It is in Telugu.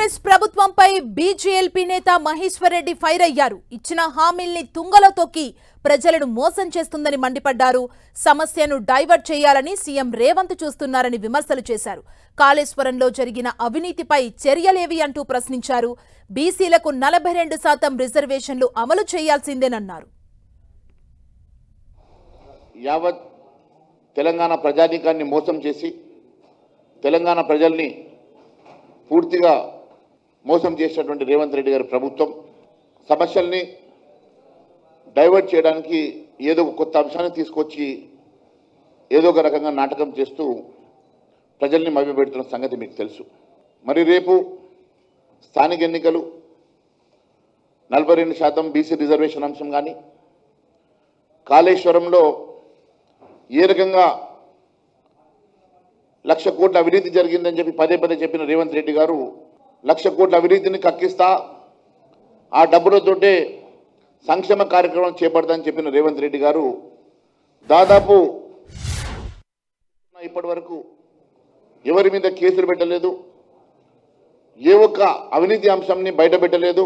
కాంగ్రెస్ ప్రభుత్వంపై బీజేఎల్పీ నేత మహేశ్వర్ రెడ్డి ఫైర్ అయ్యారు. ఇచ్చిన హామీల్ని తుంగలో తొక్కి ప్రజలను మోసం చేస్తుందని మండిపడ్డారు. సమస్యను డైవర్ట్ చేయాలని సీఎం రేవంత్ చూస్తున్నారని విమర్శలు చేశారు. కాళేశ్వరంలో జరిగిన అవినీతిపై చర్యలేవి అంటూ ప్రశ్నించారు. బీసీలకు 42% రిజర్వేషన్లు అమలు చేయాల్సిందేనన్నారు. యావత్ తెలంగాణ ప్రజానీకాన్ని మోసం చేసి తెలంగాణ ప్రజల్ని పూర్తిగా మోసం చేసినటువంటి రేవంత్ రెడ్డి గారి ప్రభుత్వం సమస్యల్ని డైవర్ట్ చేయడానికి ఏదో ఒక కొత్త అంశాన్ని తీసుకొచ్చి ఏదో ఒక రకంగా నాటకం చేస్తూ ప్రజల్ని మభ్యపెడుతున్న సంగతి మీకు తెలుసు. మరి రేపు స్థానిక ఎన్నికలు 42% బీసీ రిజర్వేషన్ అంశం కానీ కాళేశ్వరంలో ఏ రకంగా 1,00,000 కోట్ల అవినీతి జరిగిందని చెప్పి పదే పదే చెప్పిన రేవంత్ రెడ్డి గారు 1,00,000 కోట్ల అవినీతిని కక్కిస్తా ఆ డబ్బులతోటే సంక్షేమ కార్యక్రమం చేపడతానని చెప్పిన రేవంత్ రెడ్డి గారు దాదాపు ఇప్పటి వరకు ఎవరి మీద కేసులు పెట్టలేదు, ఏ ఒక్క అవినీతి అంశాన్ని బయట పెట్టలేదు.